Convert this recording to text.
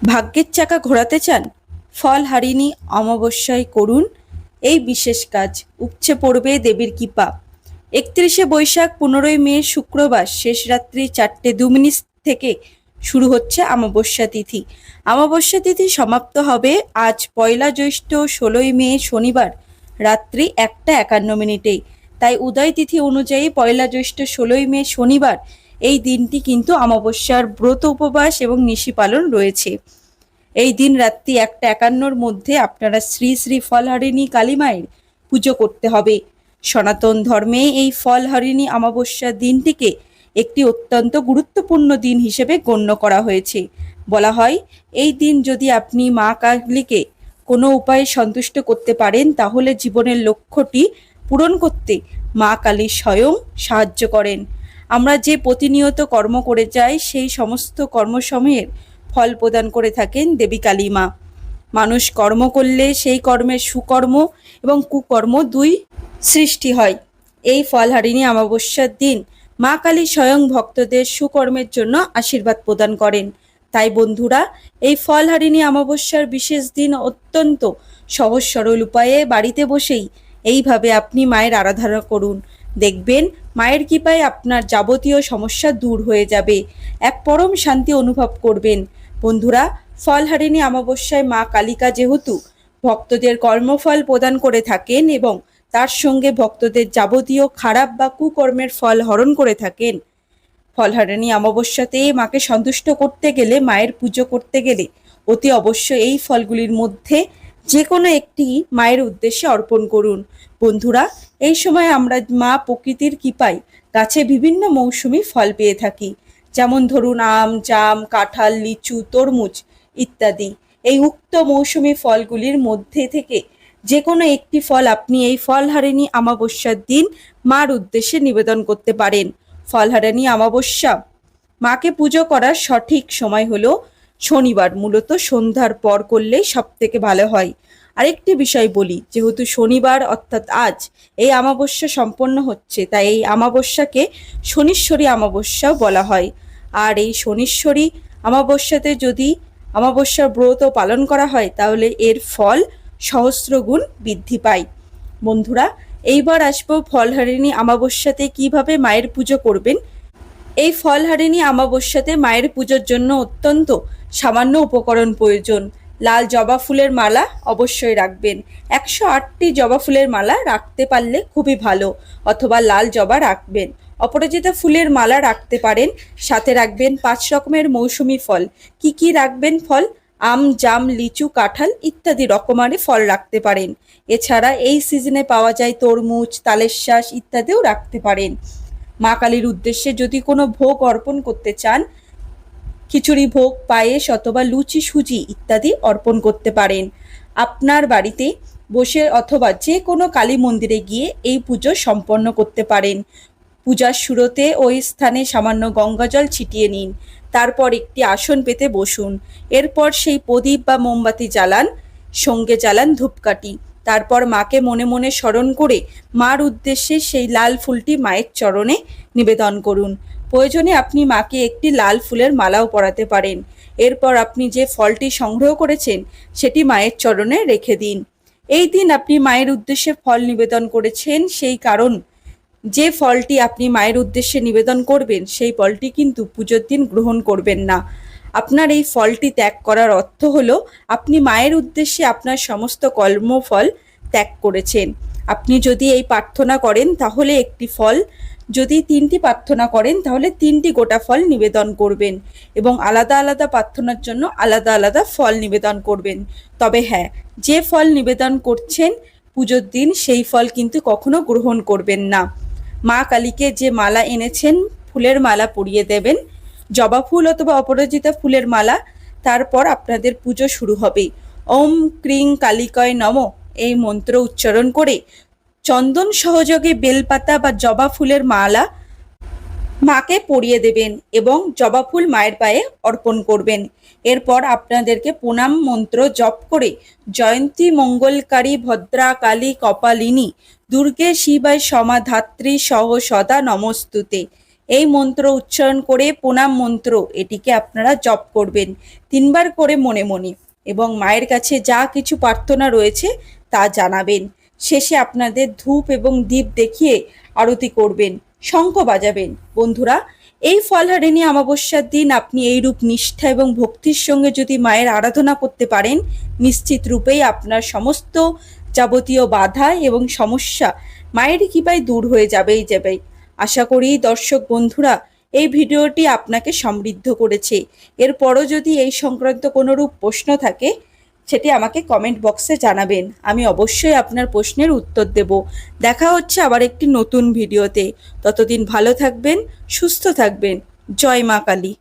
ভাগ্যের চাকা ঘোরাতে চান? ফল হারিনি অমাবস্যায় করুন এই বিশেষ কাজ, উপচে পড়বে দেবীর কৃপা। 31শে বৈশাখ 15ই মে শুক্রবার শেষ রাত্রি 4:02 থেকে শুরু হচ্ছে অমাবস্যা তিথি। অমাবস্যা তিথি সমাপ্ত হবে আজ পয়লা জ্যৈষ্ঠ 16ই মে শনিবার রাত্রি 1:51। তাই উদয় তিথি অনুযায়ী পয়লা জ্যৈষ্ঠ 16ই মে শনিবার এই দিনটি কিন্তু অমাবস্যার ব্রত উপবাস এবং নিশি পালন রয়েছে। এই দিন রাত্রি 1:51-র মধ্যে আপনারা শ্রী শ্রী ফলহারিণী কালী মায়ের পুজো করতে হবে। সনাতন ধর্মে এই ফলহারিণী অমাবস্যার দিনটিকে একটি অত্যন্ত গুরুত্বপূর্ণ দিন হিসেবে গণ্য করা হয়েছে। বলা হয়, এই দিন যদি আপনি মা কালীকে কোনো উপায়ে সন্তুষ্ট করতে পারেন তাহলে জীবনের লক্ষ্যটি পূরণ করতে মা কালী স্বয়ং সাহায্য করেন। আমরা যে প্রতিনিয়ত কর্ম করে যাই সেই সমস্ত কর্মসমূহের ফল প্রদান করে থাকেন দেবী কালী মা। মানুষ কর্ম করলে সেই কর্মের সুকর্ম এবং কুকর্ম দুই সৃষ্টি হয়। এই ফলহারিণী অমাবস্যার দিন মা কালী স্বয়ং ভক্তদের সুকর্মের জন্য আশীর্বাদ প্রদান করেন। তাই বন্ধুরা, এই ফলহারিণী অমাবস্যার বিশেষ দিন অত্যন্ত সহজ সরল উপায়ে বাড়িতে বসেই এইভাবে আপনি মায়ের আরাধনা করুন। দেখবেন মায়ের কৃপায় আপনার যাবতীয় সমস্যা দূর হয়ে যাবে, এক পরম শান্তি অনুভব করবেন। বন্ধুরা, ফলহারিণী অমাবস্যায় মা কালিকা যেহেতু ভক্তদের কর্মফল প্রদান করে থাকেন এবং তার সঙ্গে ভক্তদের যাবতীয় খারাপ বা কুকর্মের ফল হরণ করে থাকেন, ফলহারিণী অমাবস্যাতে মাকে সন্তুষ্ট করতে গেলে, মায়ের পুজো করতে গেলে অতি অবশ্যই এই ফলগুলির মধ্যে যে কোনো একটি মায়ের উদ্দেশ্যে অর্পণ করুন। বন্ধুরা, এই সময় আমরা মা প্রকৃতির কৃপায় গাছে বিভিন্ন মৌসুমি ফল পেয়ে থাকি, যেমন ধরুন আম, জাম, কাঁঠাল, লিচু, তরমুজ ইত্যাদি। এই উক্ত মৌসুমি ফলগুলির মধ্যে থেকে যে কোনো একটি ফল আপনি এই ফলহারিণী অমাবস্যার দিন মার উদ্দেশ্যে নিবেদন করতে পারেন। ফলহারিণী অমাবস্যা মাকে পুজো করার সঠিক সময় হলো শনিবার, মূলত সন্ধ্যার পর করলে সব থেকে ভালো হয়। আরেকটি বিষয় বলি, যেহেতু শনিবার অর্থাৎ আজ এই অমাবস্যা সম্পন্ন হচ্ছে, তাই এই অমাবস্যাকে শনিশ্বরী অমাবস্যাও বলা হয়। আর এই শনিশ্বরী অমাবস্যাতে যদি অমাবস্যার ব্রত পালন করা হয় তাহলে এর ফল সহস্রগুণ বৃদ্ধি পায়। বন্ধুরা, এইবার আসবো ফলহারিণী অমাবস্যাতে কিভাবে মায়ের পুজো করবেন। এই ফলহারিণী অমাবস্যাতে মায়ের পুজোর জন্য অত্যন্ত সামান্য উপকরণ প্রয়োজন। লাল জবা ফুলের মালা অবশ্যই রাখবেন। 108টি জবা ফুলের মালা রাখতে পারলে খুবই ভালো, অথবা লাল জবা রাখবেন। অপরাজিতা ফুলের মালা রাখতে পারেন। সাথে রাখবেন 5 রকমের মৌসুমি ফল। কি কি রাখবেন ফল? আম, জাম, লিচু, কাঁঠাল ইত্যাদি রকমারি ফল রাখতে পারেন। এছাড়া এই সিজনে পাওয়া যায় তরমুজ, তালের শাঁস ইত্যাদিও রাখতে পারেন। মা কালীর উদ্দেশ্যে যদি কোনো ভোগ অর্পণ করতে চান, খিচুড়ি ভোগ, পায়েস অথবা লুচি, সুজি ইত্যাদি অর্পণ করতে পারেন। আপনার বাড়িতে বসে অথবা যে কোনো কালী মন্দিরে গিয়ে এই পুজো সম্পন্ন করতে পারেন। পূজার শুরুতে ওই স্থানে সামান্য গঙ্গাজল ছিটিয়ে নিন। তারপর একটি আসন পেতে বসুন। এরপর সেই প্রদীপ বা মোমবাতি জ্বালান, সঙ্গে জ্বালান ধূপকাঠি। তারপর মাকে মনে মনে স্মরণ করে মার উদ্দেশ্যে সেই লাল ফুলটি মায়ের চরণে নিবেদন করুন। প্রয়োজনে আপনি মাকে একটি লাল ফুলের মালাও পরাতে পারেন। এরপর আপনি যে ফলটি সংগ্রহ করেছেন সেটি মায়ের চরণে রেখে দিন। এই দিন আপনি মায়ের উদ্দেশ্যে ফল নিবেদন করেছেন, সেই কারণ যে ফলটি আপনি মায়ের উদ্দেশ্যে নিবেদন করবেন সেই ফলটি কিন্তু পুজোর দিন গ্রহণ করবেন না। আপনার এই ফলটি ত্যাগ করার অর্থ হলো আপনি মায়ের উদ্দেশ্যে আপনার সমস্ত কর্মফল ত্যাগ করেছেন। আপনি যদি এই প্রার্থনা করেন তাহলে একটি ফল, যদি 3টি প্রার্থনা করেন তাহলে 3টি গোটা ফল নিবেদন করবেন এবং আলাদা আলাদা প্রার্থনার জন্য আলাদা আলাদা ফল নিবেদন করবেন। তবে হ্যাঁ, যে ফল নিবেদন করছেন পুজোর দিন সেই ফল কিন্তু কখনো গ্রহণ করবেন না। মা কালীকে যে মালা এনেছেন ফুলের মালা পরিয়ে দেবেন, জবা ফুল অথবা অপরাজিতা ফুলের মালা। তারপর আপনাদের পুজো শুরু হবে। ওম ক্রিং কালিকায় নমঃ এই মন্ত্র উচ্চারণ করে চন্দন সহযোগে বেলপাতা বা জবা ফুলের মালা মাকে পরিয়ে দেবেন এবং জবা ফুল মায়ের পায়ে অর্পণ করবেন। এরপর আপনাদেরকে প্রণাম মন্ত্র জপ করে জয়ন্তী মঙ্গলকারী ভদ্রা কালী কপালিনী দুর্গে শিবায় সমাধাত্রী সহ সদা নমস্তুতে এই মন্ত্র উচ্চারণ করে প্রণাম মন্ত্র এটিকে আপনারা জপ করবেন 3বার করে মনে মনে, এবং মায়ের কাছে যা কিছু প্রার্থনা রয়েছে তা জানাবেন। শেষে আপনাদের ধূপ এবং দীপ দেখিয়ে আরতি করবেন, শঙ্খ বাজাবেন। বন্ধুরা, এই ফলহারিণী অমাবস্যার দিন আপনি এইরূপ নিষ্ঠা এবং ভক্তির সঙ্গে যদি মায়ের আরাধনা করতে পারেন, নিশ্চিত রূপেই আপনার সমস্ত যাবতীয় বাধা এবং সমস্যা মায়ের কৃপায় দূর হয়ে যাবেই। আশা করি দর্শক বন্ধুরা এই ভিডিওটি আপনাকে সমৃদ্ধ করেছে। এরপরও যদি এই সংক্রান্ত কোনোরূপ প্রশ্ন থাকে সেটি আমাকে কমেন্ট বক্সে জানাবেন, আমি অবশ্যই আপনার প্রশ্নের উত্তর দেব। দেখা হচ্ছে আবার একটি নতুন ভিডিওতে। ততদিন ভালো থাকবেন, সুস্থ থাকবেন। জয় মা কালী।